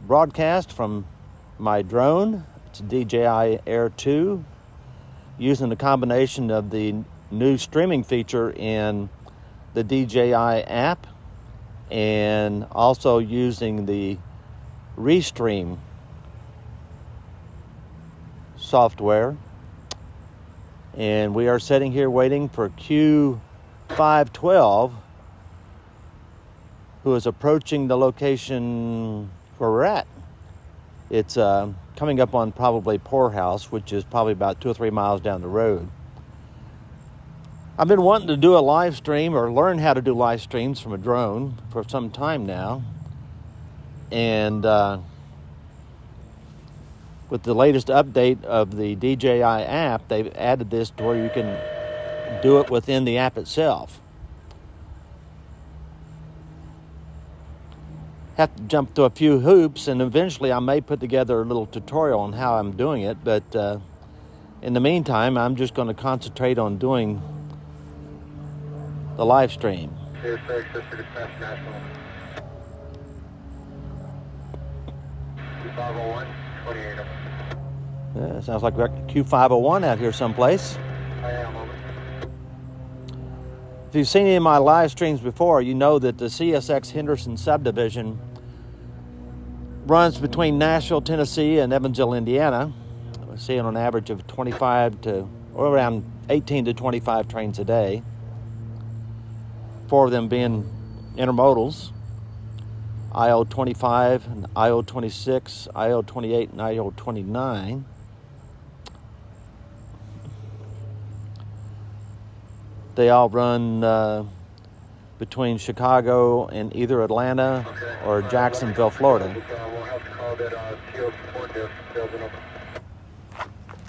broadcast from my drone. It's a DJI Air 2, using the combination of the new streaming feature in the DJI app and also using the Restream software. And we are sitting here waiting for Q512, who is approaching the location where we're at. It's coming up on probably Poorhouse, which is probably about 2 or 3 miles down the road. I've been wanting to do a live stream or learn how to do live streams from a drone for some time now. And with the latest update of the DJI app, they've added this to where you can do it within the app itself. Have to jump through a few hoops, and eventually I may put together a little tutorial on how I'm doing it, but in the meantime, I'm just going to concentrate on doing the live stream. CSX National. Q501, 28. Yeah, sounds like we're at Q501 out here someplace. I am. If you've seen any of my live streams before, you know that the CSX Henderson Subdivision runs between Nashville, Tennessee and Evansville, Indiana. We're seeing on an average of 25 to, or around 18 to 25 trains a day. 4 of them being intermodals, IO25, and IO26, IO28, and IO29. They all run between Chicago and either Atlanta or Jacksonville, Florida.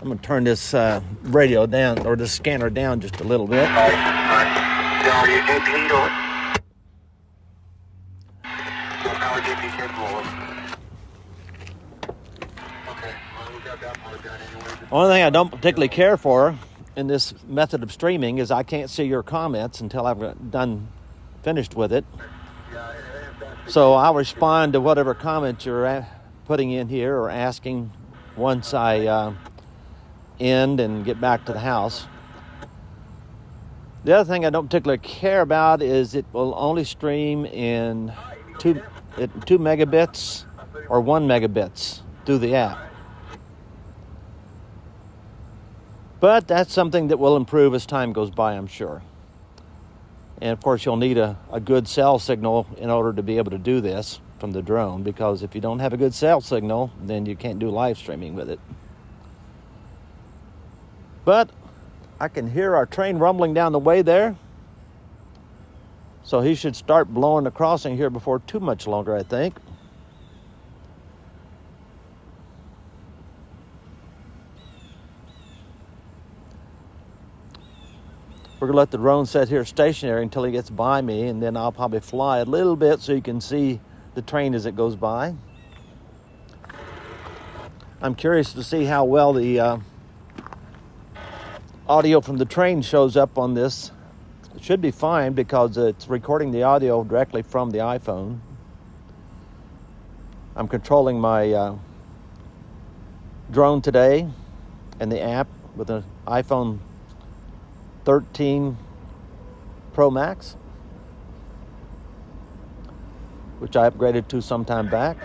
I'm going to turn this radio down, or the scanner down just a little bit. Only thing I don't particularly care for in this method of streaming is I can't see your comments until I've finished with it. So I'll respond to whatever comments you're putting in here or asking once I end and get back to the house. The other thing I don't particularly care about is it will only stream in 2 megabits or 1 megabits through the app. But that's something that will improve as time goes by, I'm sure. And of course, you'll need a good cell signal in order to be able to do this from the drone, because if you don't have a good cell signal, then you can't do live streaming with it. But I can hear our train rumbling down the way there. So he should start blowing the crossing here before too much longer, I think. We're going to let the drone sit here stationary until he gets by me, and then I'll probably fly a little bit so you can see the train as it goes by. I'm curious to see how well the audio from the train shows up on this. It should be fine because it's recording the audio directly from the iPhone. I'm controlling my drone today and the app with an iPhone 13 Pro Max, which I upgraded to some time back.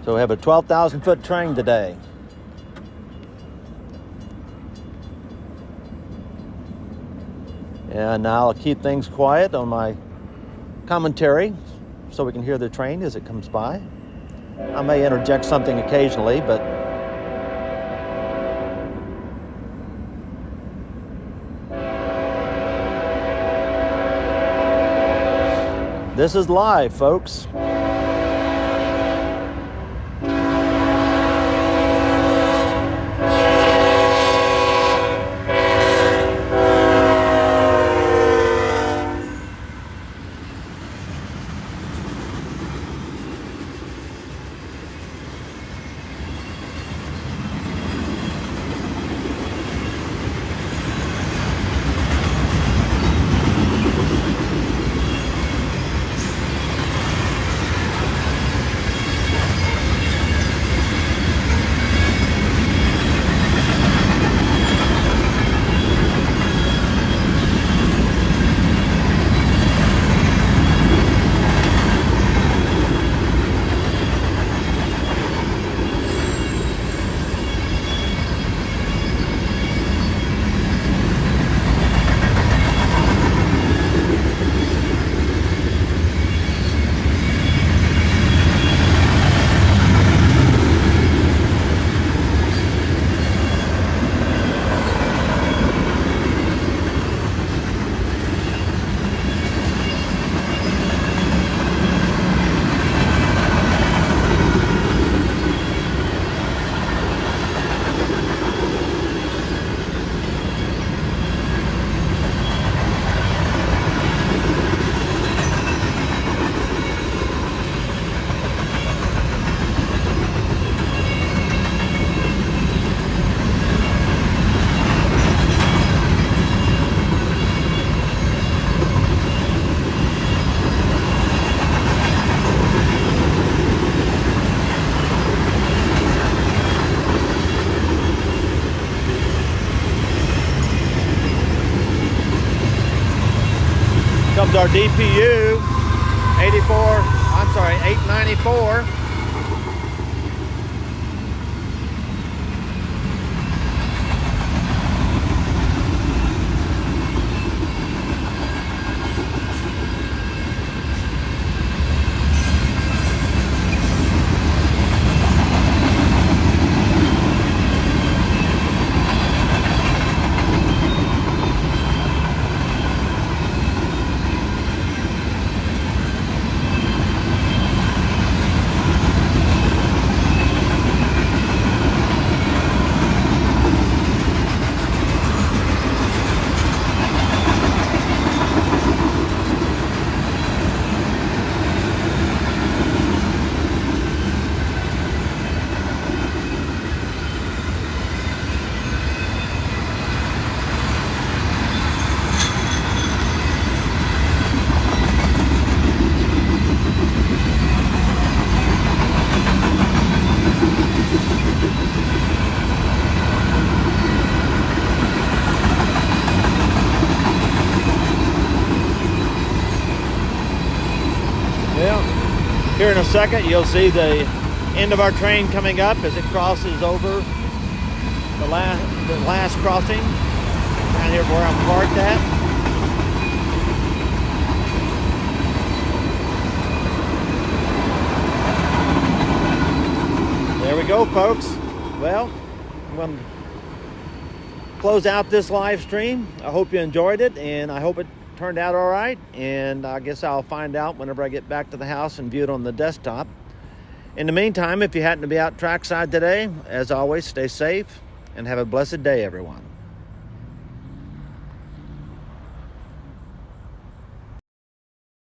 So we have a 12,000 foot train today. And now I'll keep things quiet on my commentary so we can hear the train as it comes by. I may interject something occasionally, but this is live, folks. our DPU 894. Well, here in a second, you'll see the end of our train coming up as it crosses over the last crossing down here where I'm parked at. There we go, folks. Well, I'm going to close out this live stream. I hope you enjoyed it, and I hope it turned out all right, and I guess I'll find out whenever I get back to the house and view it on the desktop. In the meantime, if you happen to be out trackside today, as always, stay safe and have a blessed day, everyone.